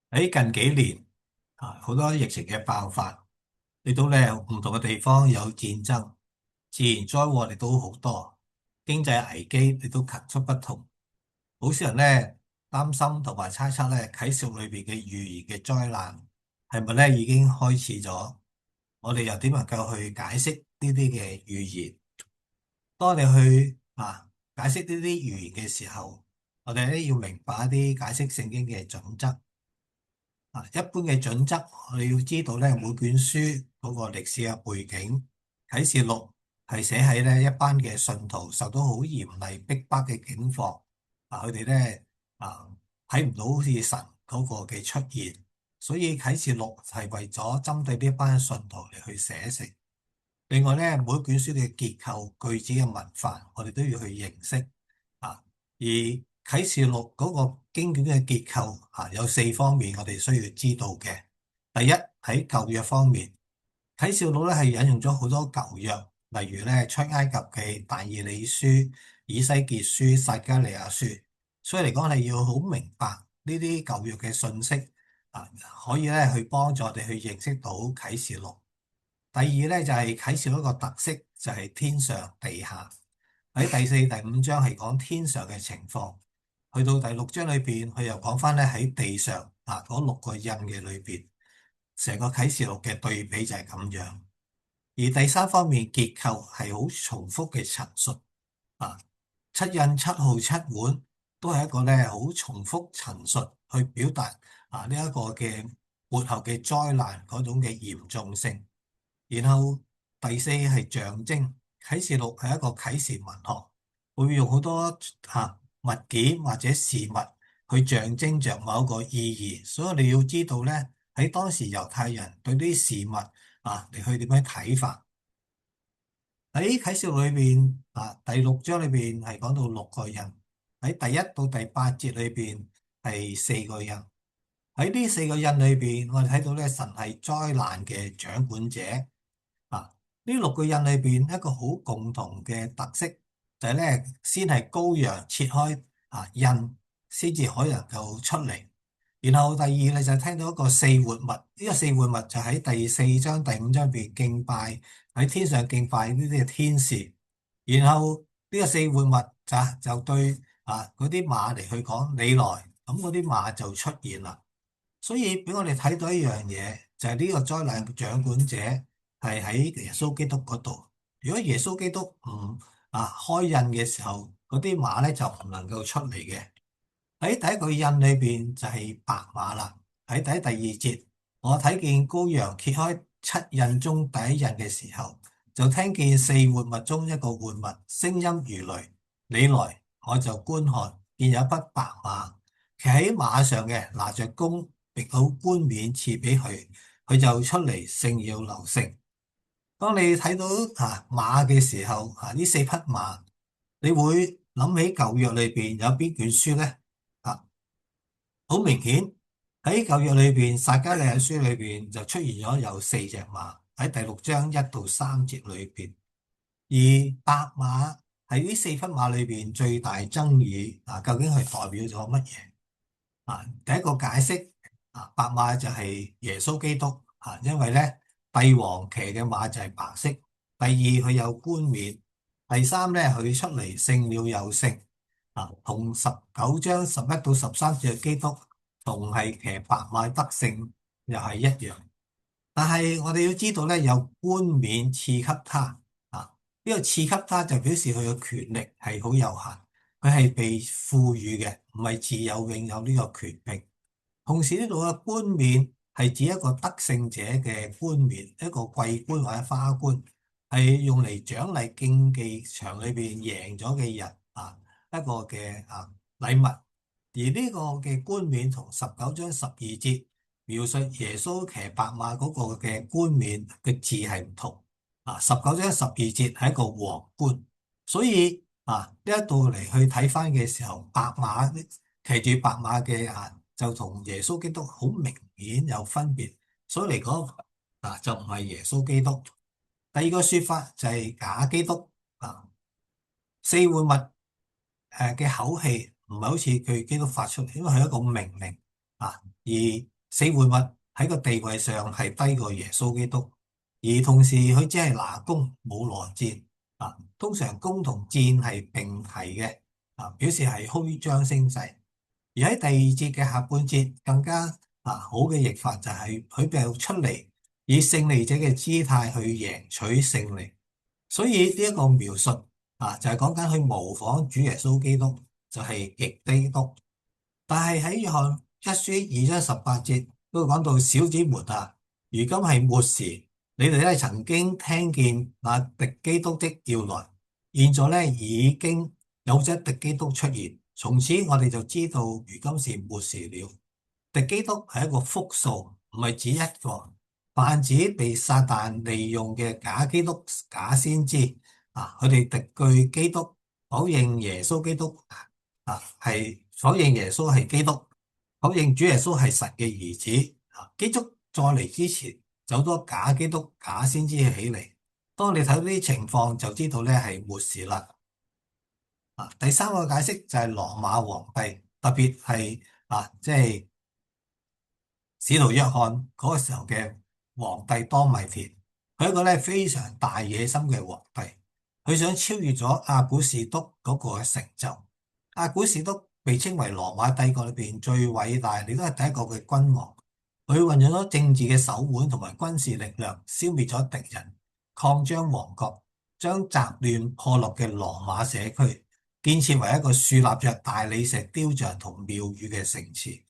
喺近幾年好多疫情嘅爆發，嚟到咧唔同嘅地方有戰爭，自然災禍亦都好多，經濟危機亦都層出不窮。好少人咧擔心同埋猜測咧啟示錄裏邊嘅預言嘅災難係咪咧已經開始咗？我哋又點能夠去解釋呢啲嘅預言？當你去解釋呢啲預言嘅時候，我哋咧要明白一啲解釋聖經嘅準則。一般嘅準則，我哋要知道咧，每卷書嗰個歷史嘅背景，啟示錄係寫喺咧一班嘅信徒受到好嚴厲逼迫嘅境況，佢哋咧睇唔到好似神嗰個嘅出現，所以啟示錄係為咗針對呢一班信徒嚟去寫成。另外咧，每卷書嘅結構、句子嘅文法，我哋都要去認識而啟示錄嗰個經卷嘅結構有四方面，我哋需要知道嘅。第一，喺舊約方面，啟示錄咧係引用咗好多舊約，例如咧出埃及記、但以理書、以西結書、撒迦利亞書。所以嚟講，你要好明白呢啲舊約嘅信息可以咧去幫助我哋去認識到啟示錄。第二咧就係啟示錄一個特色，就係天上地下。喺第四、第五章係講天上嘅情況，去到第六章裏邊，佢又講翻咧喺地上嗰六個印嘅裏邊，成個啟示錄嘅對比就係咁樣。而第三方面結構係好重複嘅陳述啊，七印、七號、七碗都係一個咧好重複陳述，去表達呢一個嘅末後嘅災難嗰種嘅嚴重性。然後第四係象徵，啟示錄係一個啟示文學，會用好多物件或者事物去象徵着某一個意義，所以你要知道咧喺當時猶太人對呢啲事物你去點樣睇法？喺啟示錄裏邊第六章裏邊係講到六個印，喺第一到第八節裏邊係四個印。喺呢四個印裏邊，我哋睇到咧神係災難嘅掌管者。呢六個印裏邊一個好共同嘅特色就係咧，先係羔羊切開印，先至可以能夠出嚟。然後第二咧就聽到一個四活物，呢個四活物就喺第四章、第五章入邊敬拜，喺天上敬拜呢啲嘅天使。然後呢個四活物就對嗰啲馬嚟去講你來，咁嗰啲馬就出現啦。所以俾我哋睇到一樣嘢，就係呢個災難掌管者係喺耶穌基督嗰度。如果耶穌基督唔開印嘅時候，嗰啲馬咧就唔能夠出嚟嘅。喺第一個印裏邊就係白馬啦。喺第二節，我睇見羔羊揭開七印中第一印嘅時候，就聽見四活物中一個活物聲音如雷，你來，我就觀看，見有一匹白馬，騎喺馬上嘅拿着弓，並好冠冕賜俾佢，佢就出嚟勝要留勝。當你睇到馬嘅時候，呢四匹馬，你會諗起舊約裏邊有邊卷書咧？好明顯喺舊約裏邊，撒迦利亞書裏邊就出現咗有四隻馬喺第六章一到三節裏邊，而白馬係呢四匹馬裏邊最大爭議究竟係代表咗乜嘢？第一個解釋白馬就係耶穌基督因為咧帝王騎嘅馬就係白色。第二佢有冠冕，第三咧佢出嚟勝了又勝同19章11到13節嘅基督同係騎白馬得勝又係一樣。但係我哋要知道咧，有冠冕賜給他呢個賜給他就表示佢嘅權力係好有限，佢係被賦予嘅，唔係自有永有呢個權柄。同時呢度嘅冠冕係指一個得勝者嘅冠冕，一個桂冠或者花冠，係用嚟獎勵競技場裏邊贏咗嘅人一個嘅禮物。而呢個嘅冠冕同19章12節描述耶穌騎白馬嗰個嘅冠冕嘅字係唔同。19章12節係一個皇冠，所以呢一度嚟去睇翻嘅時候，白馬騎住白馬嘅就同耶穌基督好明顯有分別，所以嚟講就唔係耶穌基督。第二個說法就係假基督四活物嘅口氣唔係好似佢基督發出嚟，因為係一個命令啊。而死活物喺個地位上係低過耶穌基督，而同時佢只係拿弓冇攞箭啊。通常弓同箭係並提嘅啊，表示係虛張聲勢。而喺第二節嘅下半節更加好嘅譯法就係佢就出嚟以勝利者嘅姿態去贏取勝利。所以呢一個描述就係講緊去模仿主耶穌基督，就係逆基督。但係喺約翰一書2章18節都講到，小子們啊，如今係末時，你哋咧曾經聽見那敵基督的要來，現在咧已經有咗敵基督出現，從此我哋就知道如今是末時了。敵基督係一個複數，唔係指一個。泛指被撒旦利用嘅假基督、假先知佢哋敵據基督，否認耶穌基督係否認耶穌係基督，否認主耶穌係神嘅兒子基督再嚟之前，就好多假基督、假先知起嚟。當你睇到呢啲情況，就知道咧係末時啦。第三個解釋就係羅馬皇帝，特別係即係使徒約翰嗰個時候嘅皇帝多米田，佢係一個咧非常大野心嘅皇帝，佢想超越咗阿古士督嗰個嘅成就。阿古士督被稱為羅馬帝國裏邊最偉大，亦都係第一個嘅君王。佢運用咗政治嘅手腕同埋軍事力量，消滅咗敵人，擴張王國，將雜亂破落嘅羅馬社區建設為一個豎立着大理石雕像同廟宇嘅城池。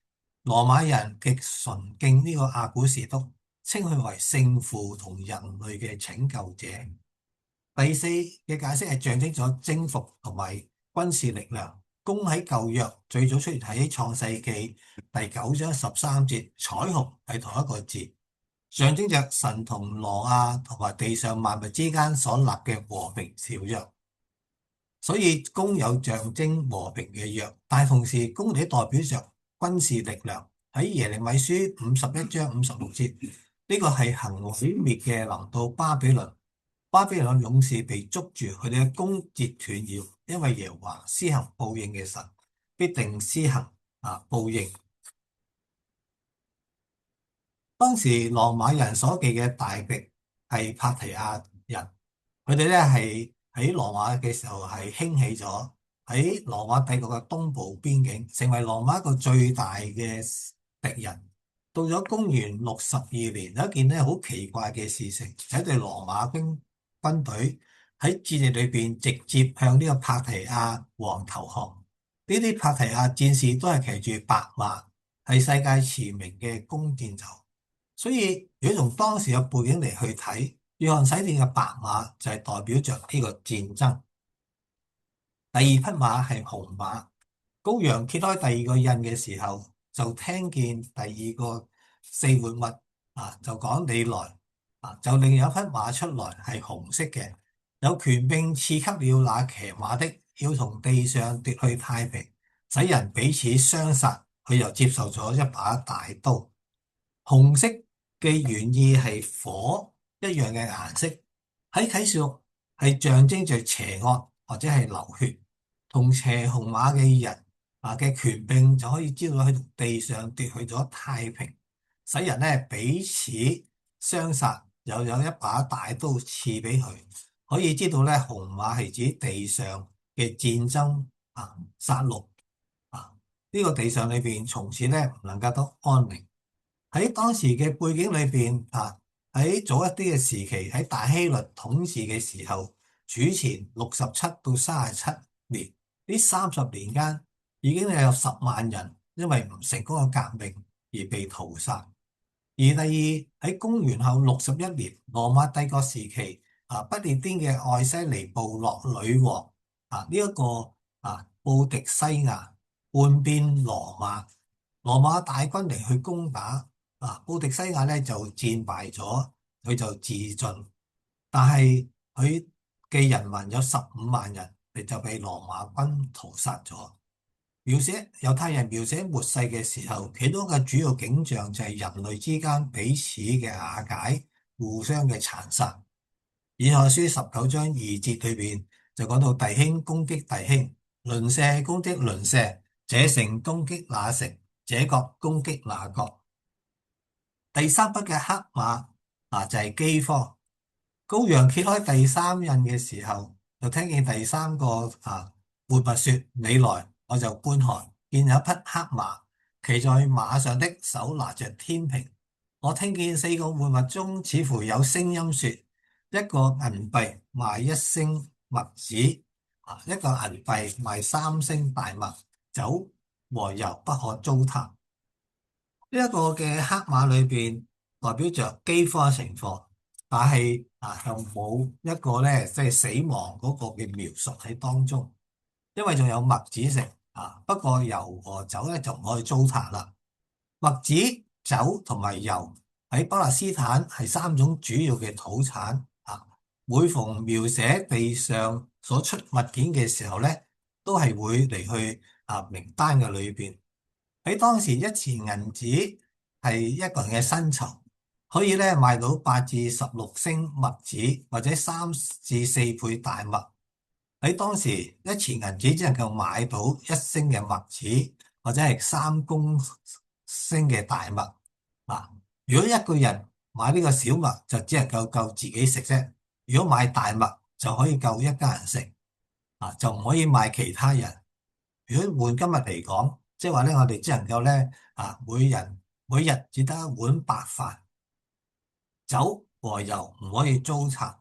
羅馬人極崇敬呢個阿古士督，稱佢為聖父同人類嘅拯救者。第四嘅解釋係象徵咗征服同埋軍事力量。弓喺舊約最早出現喺創世紀第9章13節，彩虹係同一個字，象徵着神同挪亞同埋地上萬物之間所立嘅和平條約。所以弓有象徵和平嘅約，但同時弓亦代表着軍事力量。喺耶利米書51章56節，呢個係行毀滅嘅臨到巴比倫。巴比倫勇士被捉住，佢哋嘅弓折斷了，因為耶和華施行報應嘅神，必定施行報應。當時羅馬人所記嘅大敵係帕提亞人，佢哋咧係喺羅馬嘅時候係興起咗喺羅馬帝國嘅東部邊境，成為羅馬一個最大嘅敵人。到咗公元62年，有一件咧好奇怪嘅事情，就係對羅馬軍隊喺戰役裏邊直接向呢個帕提亞王投降。呢啲帕提亞戰士都係騎住白馬，係世界馳名嘅弓箭手。所以如果從當時嘅背景嚟去睇，約翰洗殿嘅白馬就係代表着呢個戰爭。第二匹馬係紅馬，羔羊揭開第二個印嘅時候，就聽見第二個四活物就講你來就另有一匹馬出來，係紅色嘅，有權柄賜給了那騎馬的，要從地上奪去太平，使人彼此相殺。佢又接受咗一把大刀。紅色嘅原意係火一樣嘅顏色，喺啟示錄係象徵着邪惡或者係流血。同騎紅馬嘅人嘅權柄就可以知道喺地上奪去咗太平，使人咧彼此相殺。又有一把大刀賜俾佢，可以知道咧紅馬係指地上嘅戰爭殺戮呢個地上裏邊從此咧唔能夠得安寧。喺當時嘅背景裏邊喺早一啲嘅時期，喺大希律統治嘅時候，主前67到37年，呢30年間已經有10萬人因為唔成功嘅革命而被屠殺。而第二喺公元後61年，羅馬帝國時期不列顛嘅愛西尼部落女王呢一個布迪西亞叛變羅馬，羅馬大軍嚟去攻打布迪西亞咧就戰敗咗，佢就自盡。但係佢嘅人民有15萬人，你就被羅馬軍屠殺咗。描寫猶太人描寫末世嘅時候，其中嘅主要景象就係人類之間彼此嘅瓦解，互相嘅殘殺。以賽亞書19章2節裏邊就講到弟兄攻擊弟兄，鄰舍攻擊鄰舍，這城攻擊那城，這國攻擊那國。第三筆嘅黑馬就係饑荒。羔羊揭開第三印嘅時候，就聽見第三個活物說：你來，我就觀看，見有一匹黑馬，騎在馬上的手拿着天平。我聽見四個活物中似乎有聲音說：一個銀幣賣一升麥子，一個銀幣賣三升大麥，酒和油不可糟蹋。呢一個嘅黑馬裏邊代表着饑荒嘅情況，但係又冇一個咧即係死亡嗰個嘅描述喺當中，因為仲有麥子食不過油和酒咧就唔可以糟蹋啦。麥子、酒同埋油喺巴勒斯坦係三種主要嘅土產每逢描寫地上所出物件嘅時候咧，都係會嚟去名單嘅裏邊。喺當時一錢銀紙係一個人嘅薪酬，可以咧賣到8至16升麥子，或者3至4倍大麥。喺當時一錢銀紙只能夠買到1升嘅麥子，或者係3公升嘅大麥。如果一個人買呢個小麥，就只能夠自己食啫。如果買大麥，就可以夠一家人食，就唔可以賣其他人。如果換今日嚟講，即係話咧，我哋只能夠咧每人每日只得一碗白飯，酒和油唔可以糟蹋。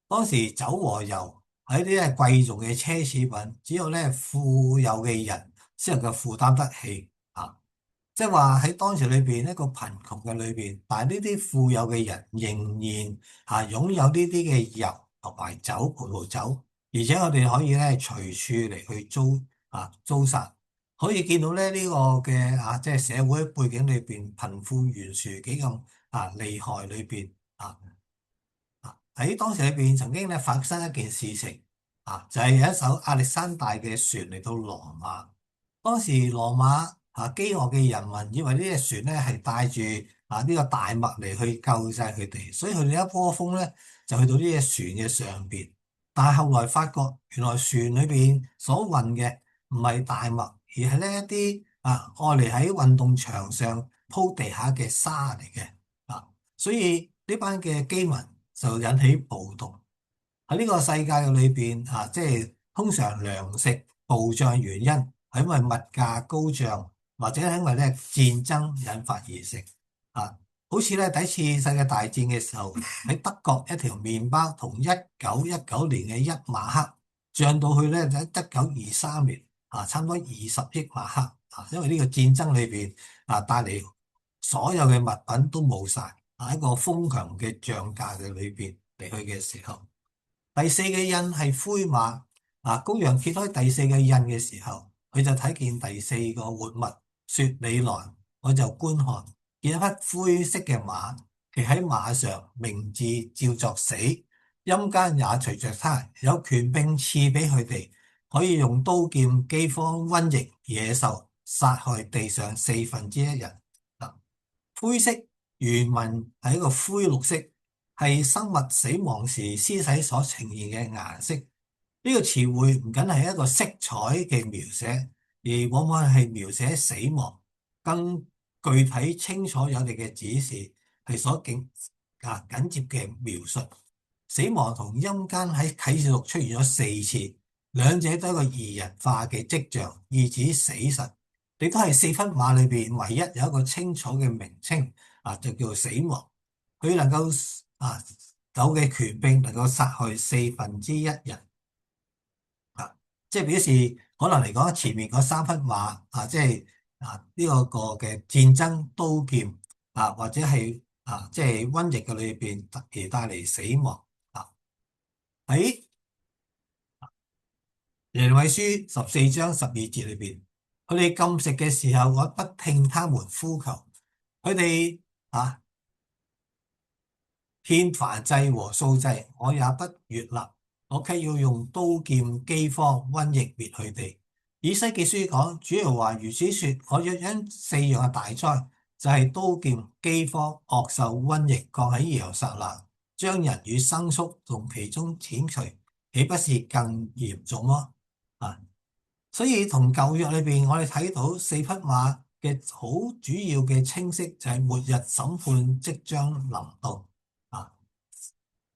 當時酒和油喺啲係貴重嘅奢侈品，只有咧富有嘅人先能夠負擔得起。即係話喺當時裏邊一個貧窮嘅裏邊，但係呢啲富有嘅人仍然擁有呢啲嘅油同埋酒、葡萄酒，而且我哋可以咧隨處嚟去糟殺。可以見到咧呢個嘅即係社會背景裏邊貧富懸殊幾咁厲害裏邊喺當時裏邊曾經咧發生一件事情就係有一艘亞歷山大嘅船嚟到羅馬。當時羅馬飢餓嘅人民以為呢隻船咧係帶住呢個大麥嚟去救晒佢哋，所以佢哋一窩蜂咧就去到呢隻船嘅上邊。但係後來發覺原來船裏邊所運嘅唔係大麥，而係呢一啲愛嚟喺運動場上鋪地下嘅沙嚟嘅所以呢班嘅饑民就引起暴動。喺呢個世界嘅裏邊即係通常糧食暴漲原因係因為物價高漲，或者係因為咧戰爭引發而成好似咧第一次世界大戰嘅時候，喺德國一條麵包同1919年嘅1馬克漲到去咧喺1923年差唔多20億馬克因為呢個戰爭裏邊帶嚟所有嘅物品都冇晒一個瘋狂嘅漲價嘅裏邊嚟去嘅時候。第四個印係灰馬羔羊揭開第四個印嘅時候，佢就睇見第四個活物，說你來，我就觀看，見一匹灰色嘅馬，騎喺馬上，名字叫做死，陰間也隨着他，有權柄賜俾佢哋，可以用刀劍、饑荒、瘟疫、野獸殺害地上1/4人。灰色原文係一個灰綠色，係生物死亡時屍體所呈現嘅顏色。呢個詞彙唔僅係一個色彩嘅描寫，而往往係描寫死亡，更具體清楚有力嘅指示係所緊接嘅描述。死亡同陰間喺啟示錄出現咗4次，兩者都係一個擬人化嘅跡象，意指死神。亦都係4匹馬裏邊唯一有一個清楚嘅名稱就叫死亡。佢能夠有嘅權柄能夠殺害1/4人即係表示可能嚟講前面嗰3匹馬即係呢個嘅戰爭刀劍或者係即係瘟疫嘅裏邊而帶嚟死亡喺耶利米書14章12節裏邊，佢哋禁食嘅時候，我不聽他們呼求，佢哋獻燔祭和素祭，我也不悅納，我卻要用刀劍、饑荒、瘟疫滅佢哋。以西結書講，主耶和華如此說：我若因4樣嘅大災，就係刀劍、饑荒、惡獸、瘟疫降喺耶路撒冷，將人與牲畜從其中剪除，豈不是更嚴重麼？所以同舊約裏邊，我哋睇到四匹馬嘅好主要嘅清晰就係末日審判即將臨到啊！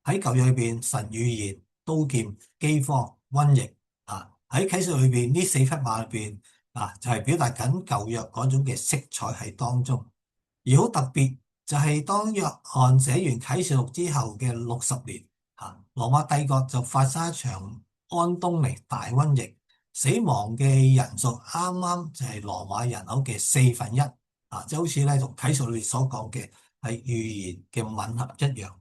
喺舊約裏邊，神預言刀劍、饑荒、瘟疫啊！喺啟示裏邊呢四匹馬裏邊啊，就係表達緊舊約嗰種嘅色彩喺當中。而好特別就係當約翰寫完啟示錄之後嘅60年，羅馬帝國就發生一場安東尼大瘟疫，死亡嘅人數啱啱就係羅馬人口嘅1/4，就好似咧同啟示錄所講嘅係預言嘅吻合一樣。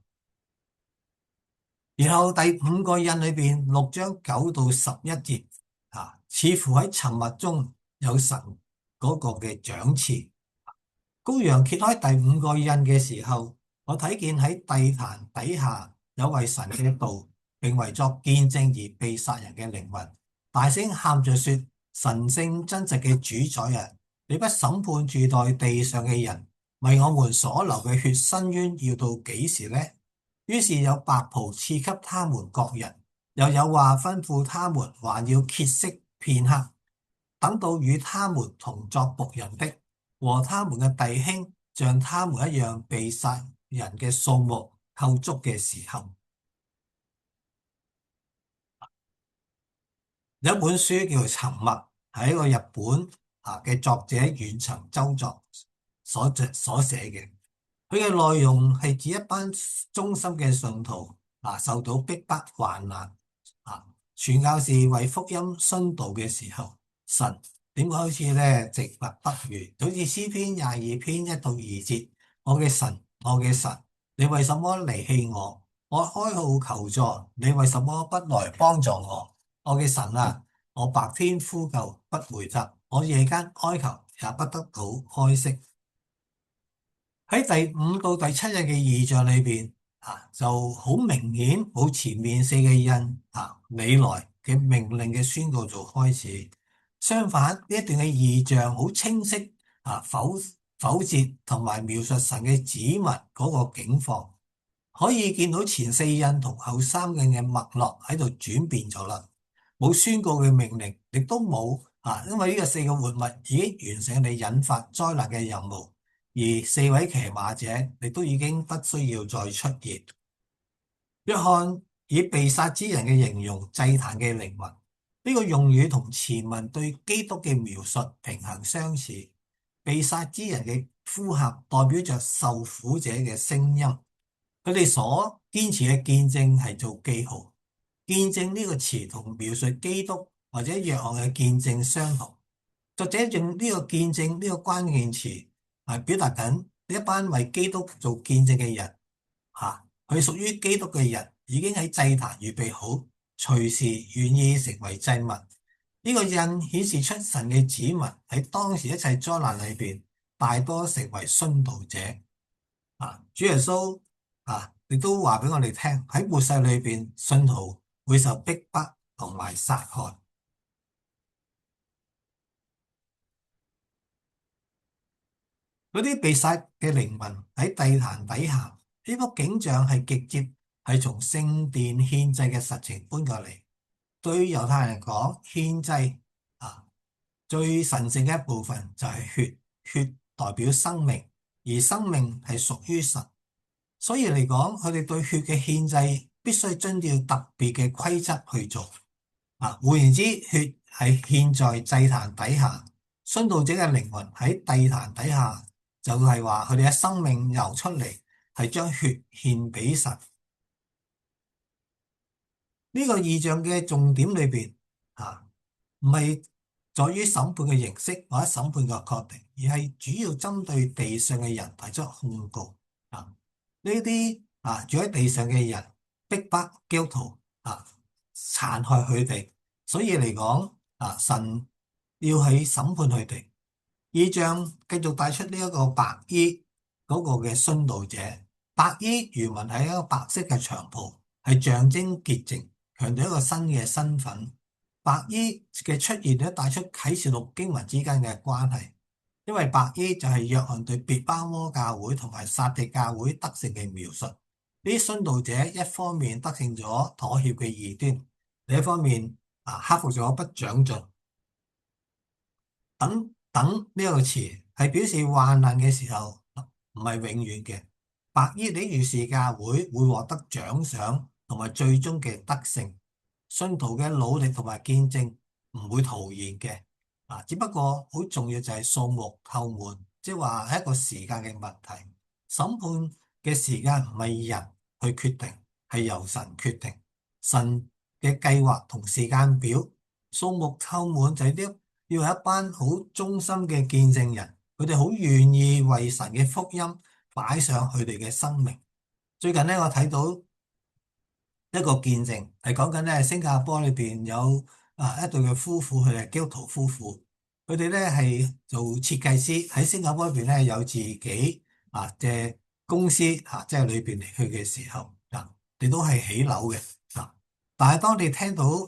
然後第五個印裏邊6章9到11節，似乎喺沉默中有神嗰個嘅獎賜。羔羊揭開第五個印嘅時候，我睇見喺祭壇底下有為神嘅道，並為作見證而被殺人嘅靈魂，大聲喊着說：神聖真實嘅主宰啊，你不審判住在地上嘅人，為我們所流嘅血伸冤要到幾時呢？於是有白袍賜給他們各人，又有話吩咐他們還要歇息片刻，等到與他們同作僕人的和他們嘅弟兄像他們一樣被殺人嘅數目夠足嘅時候。有一本書叫做《沉默》，係一個日本嘅作者遠藤周作所寫嘅。佢嘅內容係指一班忠心嘅信徒受到逼迫患難傳教士為福音殉道嘅時候，神點解好似咧寂默不語？好似詩篇22篇1到2節，我嘅神，我嘅神，你為什麼離棄我？我哀號求助，你為什麼不來幫助我？我嘅神啊，我白天呼救不回答，我夜間哀求也不得到哀息。喺第5到第7日嘅異象裏邊就好明顯冇前面4個印你來嘅命令嘅宣告做開始。相反，呢一段嘅異象好清晰否決同埋描述神嘅子民嗰個境況，可以見到前4印同後3印嘅脈絡喺度轉變咗啦。冇宣告嘅命令，亦都冇因為呢個4個活物已經完成你引發災難嘅任務。而4位騎馬者亦都已經不需要再出現。約翰以被殺之人嘅形容祭壇嘅靈魂，呢個用語同前文對基督嘅描述平衡相似。被殺之人嘅呼喊代表着受苦者嘅聲音，佢哋所堅持嘅見證係做記號。見證呢個詞同描述基督或者約翰嘅見證相同。作者用呢個見證呢個關鍵詞係表達緊呢一班為基督做見證嘅人，佢屬於基督嘅人已經喺祭壇預備好，隨時願意成為祭物。呢個印顯示出神嘅子民喺當時一切災難裏邊，大多成為殉道者。主耶穌亦都話俾我哋聽，喺末世裏邊，信徒會受逼迫同埋殺害。嗰啲被殺嘅靈魂喺祭壇底下，呢幅景象係直接係從聖殿獻祭嘅實情搬過嚟。對於猶太人嚟講，獻祭最神聖嘅一部分就係血，血代表生命，而生命係屬於神，所以嚟講，佢哋對血嘅獻祭必須遵照特別嘅規則去做。換言之，血係獻在祭壇底下，殉道者嘅靈魂喺祭壇底下，就係話佢哋嘅生命流出嚟，係將血獻俾神。呢個異象嘅重點裏邊唔係在於審判嘅形式或者審判嘅確定，而係主要針對地上嘅人提出控告。呢啲住喺地上嘅人逼迫基督徒殘害佢哋，所以嚟講神要喺審判佢哋。異象繼續帶出呢一個白衣嗰個嘅殉道者。白衣原文係一個白色嘅長袍，係象徵潔淨，強調一個新嘅身份。白衣嘅出現咧，帶出啟示錄經文之間嘅關係，因為白衣就係約翰對別巴摩教會同埋撒狄教會得勝嘅描述。呢啲殉道者一方面得勝咗妥協嘅異端，另一方面克服咗不長進。等等呢個詞係表示患難嘅時候，唔係永遠嘅。白衣呢段時間會獲得獎賞同埋最終嘅得勝。信徒嘅努力同埋見證唔會徒然嘅。只不過好重要就係數目扣滿，即係話係一個時間嘅問題。審判嘅時間唔係人去決定，係由神決定。神嘅計劃同時間表，數目湊滿就係啲要有一班好忠心嘅見證人，佢哋好願意為神嘅福音擺上佢哋嘅生命。最近咧，我睇到一個見證係講緊咧，新加坡裏邊有一對嘅夫婦，佢哋係基督徒夫婦，佢哋咧係做設計師喺新加坡裏邊咧有自己嘅公司即係裏邊嚟去嘅時候你都係起樓嘅但係當你聽到烏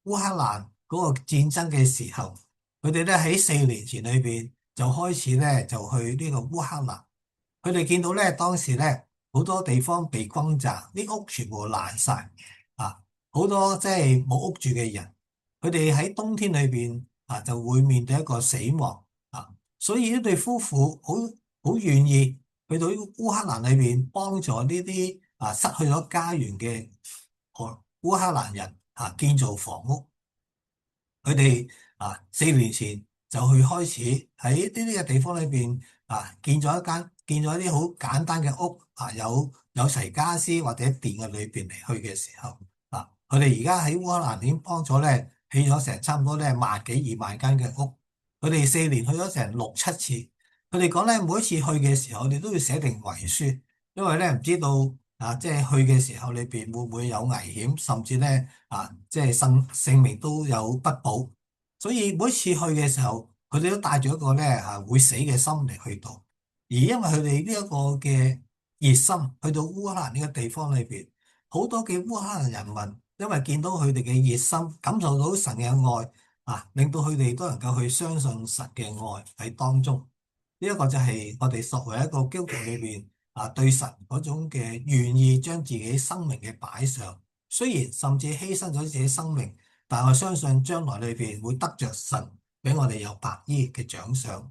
克蘭嗰個戰爭嘅時候，佢哋咧喺4年前裏邊就開始咧就去呢個烏克蘭，佢哋見到咧當時咧好多地方被轟炸，啲屋全部爛晒好多即係冇屋住嘅人，佢哋喺冬天裏邊就會面對一個死亡所以呢對夫婦好願意去到烏克蘭裏邊幫助呢啲失去咗家園嘅烏克蘭人建造房屋。佢哋4年前就去開始喺呢啲嘅地方裏邊建咗一啲好簡單嘅屋有齊家私或者電嘅裏邊嚟去嘅時候佢哋而家喺烏克蘭已經幫咗咧起咗成差唔多咧萬幾2萬間嘅屋。佢哋4年去咗成6、7次。佢哋講咧每一次去嘅時候，你都要寫定遺書，因為咧唔知道即係去嘅時候裏邊會唔會有危險，甚至咧即係性命都有不保。所以每一次去嘅時候，佢哋都帶住一個咧會死嘅心嚟去到。而因為佢哋呢一個嘅熱心，去到烏克蘭呢個地方裏邊，好多嘅烏克蘭人民因為見到佢哋嘅熱心，感受到神嘅愛令到佢哋都能夠去相信神嘅愛喺當中。呢一個就係我哋作為一個基督徒裏邊對神嗰種嘅願意將自己生命嘅擺上，雖然甚至犧牲咗自己生命，但我相信將來裏邊會得着神俾我哋有白衣嘅獎賞。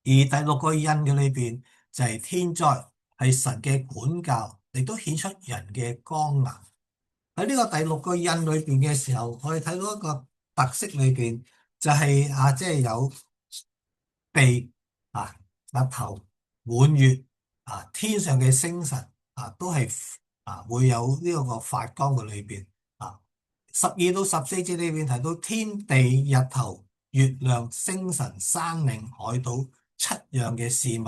而第6個印嘅裏邊就係天災，係神嘅管教，亦都顯出人嘅剛硬。喺呢個第6個印裏邊嘅時候，我哋睇到一個特色裏邊就係即係有地日頭滿月天上嘅星辰都係會有呢個發光嘅裏邊12到14節裏邊提到天地日頭月亮星辰山嶺海島7樣嘅事物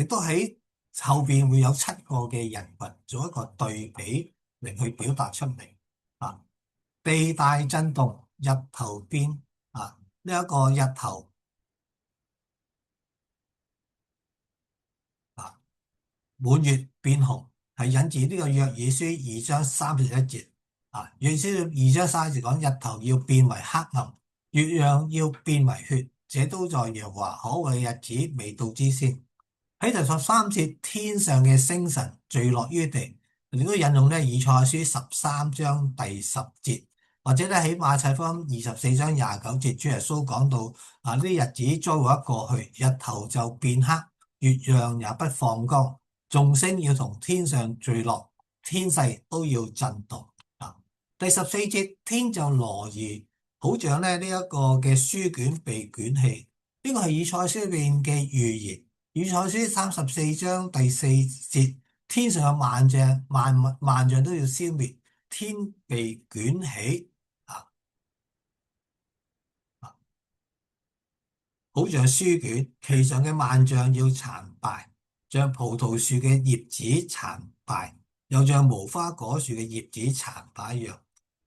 亦都喺後邊會有7個嘅人物做一個對比嚟去表達出嚟地大震動，日頭變呢一個日頭滿月變紅，係引自呢個約珥書2章31節約珥書2章31節講日頭要變為黑暗，月亮要變為血，這都在耶和華可畏嘅日子未到之先。喺第13節，天上嘅星辰墜落於地，亦都引用咧以賽亞書13章第10節，或者咧喺馬太福音24章29節，主耶穌講到呢啲日子將會一過去，日頭就變黑，月亮也不放光，眾星要從天上墜落，天勢都要震動第14節，天就挪移，好像咧呢一個嘅書卷被捲起，呢個係以賽亞書裏邊嘅預言。以賽亞書34章第4節，天上有萬象，萬象都要消滅，天被捲起好像書卷，其上嘅萬象要殘敗，像葡萄樹嘅葉子殘敗，又像無花果樹嘅葉子殘敗一樣。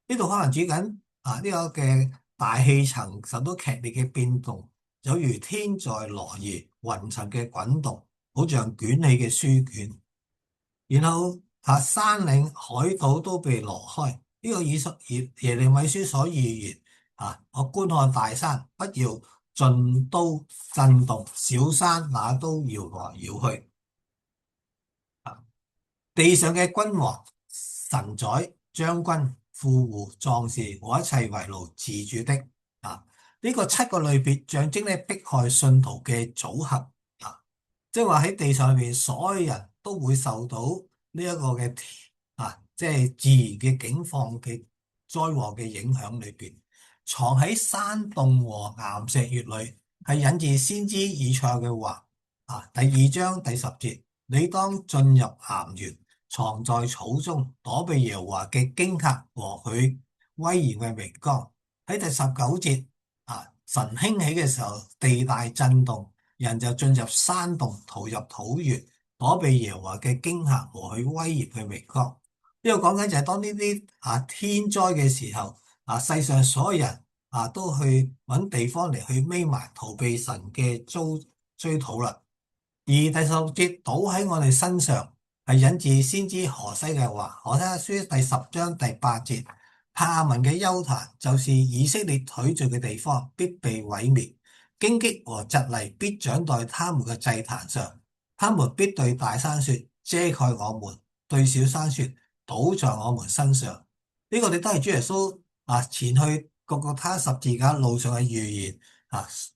呢度可能指緊呢個嘅大氣層受到劇烈嘅變動，有如天在挪移，雲層嘅滾動，好像捲起嘅書卷。然後山嶺海島都被挪開。呢個耶利米書所預言我觀看大山，不要盡都震動，小山那都搖來搖去。地上嘅君王、臣宰、將軍、富戶、壯士和一切為奴自主的呢呢個七個類別象徵咧迫害信徒嘅組合啊，即係話喺地上裏邊所有人都會受到呢一個嘅即係自然嘅境況嘅災禍嘅影響裏邊，藏喺山洞和岩石穴裏，係引自先知以賽亞嘅話第二章第10節，你當進入岩穴，藏在草中，躲避耶和華嘅驚嚇和佢威嚴嘅榮光。喺第19節神興起嘅時候，地大震動，人就進入山洞，逃入土穴，躲避耶和華嘅驚嚇和佢威嚴嘅榮光。呢個講緊就係當呢啲天災嘅時候，世上所有人都去揾地方嚟去匿埋，逃避神嘅追討啦。而第16節倒喺我哋身上，係引自先知何西嘅話，何西阿書第10章第8節，亞文嘅邱壇就是以色列許罪嘅地方，必被毀滅，荊棘和蒺藜必長在他們嘅祭壇上，他們必對大山說遮蓋我們，對小山說倒在我們身上。呢個你都係主耶穌前去各各他十字架路上嘅預言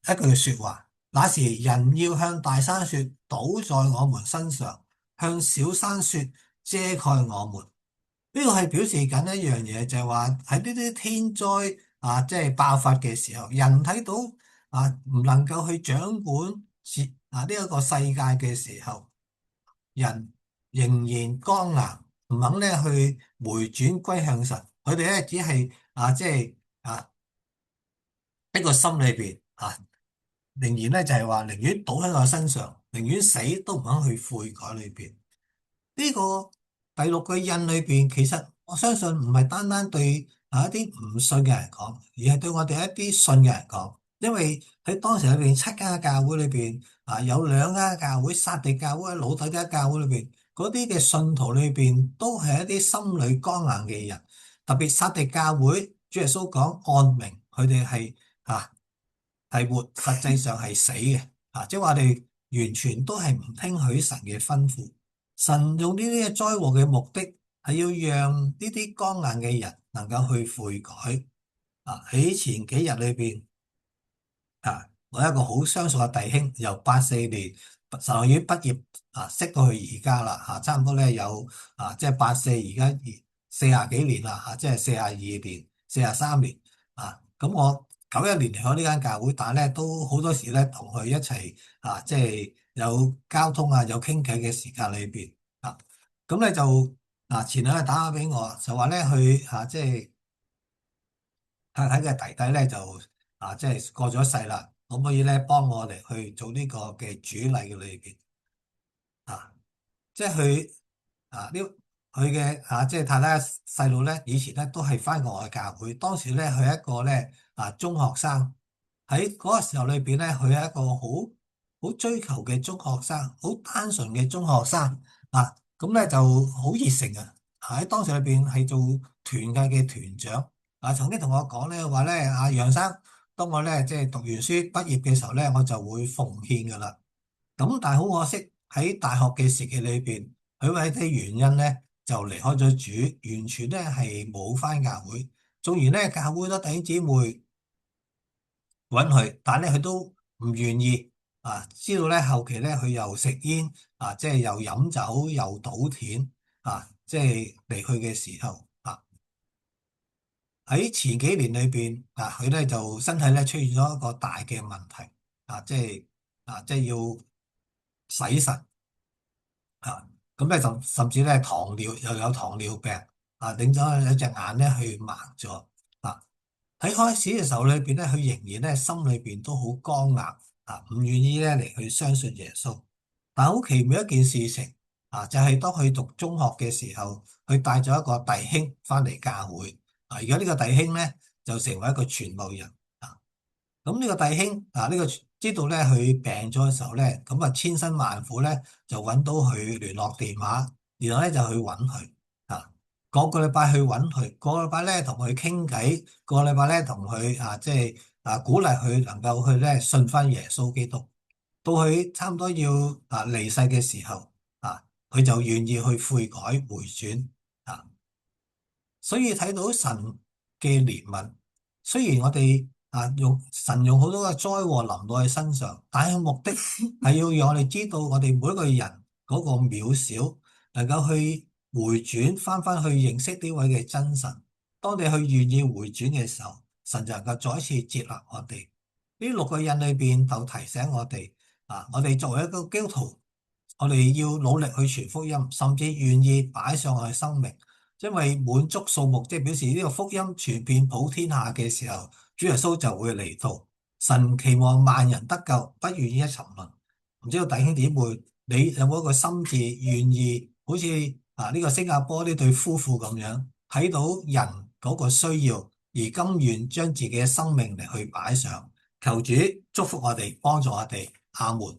一句說話。那時人要向大山說倒在我們身上，向小山說遮蓋我們。呢個係表示緊一樣嘢，就係話喺呢啲天災即係爆發嘅時候，人睇到唔能夠去掌管呢一個世界嘅時候，人仍然剛硬，唔肯咧去回轉歸向神。佢哋咧只係即係一個心裏邊仍然咧就係話寧願倒喺我身上，寧願死都唔肯去悔改裏邊。呢個第六個印裏邊，其實我相信唔係單單對一啲唔信嘅人講，而係對我哋一啲信嘅人講。因為喺當時裏邊七間教會裏邊有兩間教會，撒狄教會、老底嘉教會裏邊嗰啲嘅信徒裏邊都係一啲心裏剛硬嘅人。特別撒狄教會，主耶穌講按名，佢哋係活，實際上係死嘅即係話我哋完全都係唔聽許神嘅吩咐。神用呢啲嘅災禍嘅目的係要讓呢啲剛硬嘅人能夠去悔改喺前幾日裏邊我一個好相熟嘅弟兄，由84年神學院畢業識到佢而家啦差唔多咧有即係84而家40幾年啦即係42年、43年咁我91年離開呢間教會，但係咧都好多時咧同佢一齊即係有交通有傾偈嘅時間裏邊咁咧就前兩日打電話俾我，就話咧佢即係太太嘅弟弟咧就即係過咗世啦，可唔可以咧幫我哋去做呢個嘅主禮嘅裏邊即係佢呢佢嘅即係太太嘅細路咧，以前咧都係翻過我嘅教會，當時咧佢係一個咧中學生，喺嗰個時候裏邊咧，佢係一個好追求嘅中學生，好單純嘅中學生咁咧就好熱誠喺當時裏邊係做團契嘅團長曾經同我講咧話咧楊生，當我咧即係讀完書畢業嘅時候咧，我就會奉獻噶啦。咁但係好可惜喺大學嘅時期裏邊，佢因為一啲原因咧就離開咗主，完全咧係冇翻教會。縱然咧教會多弟兄姊妹揾佢，但係咧佢都唔願意知道咧後期咧佢又食煙即係又飲酒又賭田即係離去嘅時候喺前幾年裏邊佢咧就身體咧出現咗一個大嘅問題即係要洗腎咁咧就甚至咧糖尿又有糖尿病令咗有隻眼咧去盲咗喺開始嘅時候裏邊咧，佢仍然咧心裏邊都好剛硬唔願意咧嚟去相信耶穌。但好奇妙一件事情就係當佢讀中學嘅時候，佢帶咗一個弟兄翻嚟教會而家呢個弟兄咧就成為一個傳道人咁呢個弟兄呢個知道咧佢病咗嘅時候咧，咁千辛萬苦咧就揾到佢聯絡電話，然後咧就去揾佢個個禮拜去揾佢，個個禮拜咧同佢傾偈，個個禮拜咧同佢即係鼓勵佢能夠去咧信翻耶穌基督。到佢差唔多要離世嘅時候佢就願意去悔改回轉所以睇到神嘅憐憫，雖然我哋神用好多嘅災禍臨到佢身上，但係目的係要讓我哋知道我哋每一個人嗰個渺小，能夠去回轉翻去認識呢位嘅真神。當你去願意回轉嘅時候，神就能夠再一次接納我哋。呢六個印裏邊就提醒我哋我哋作為一個基督徒，我哋要努力去傳福音，甚至願意擺上我哋生命，因為滿足數目，即係表示呢個福音傳遍普天下嘅時候，主耶穌就會嚟到。神期望萬人得救，不願意一沉淪。唔知道弟兄姊妹，你有冇一個心志願意，好似呢個新加坡呢對夫婦咁樣，睇到人嗰個需要，而甘願將自己嘅生命嚟去擺上，求主祝福我哋，幫助我哋，阿門。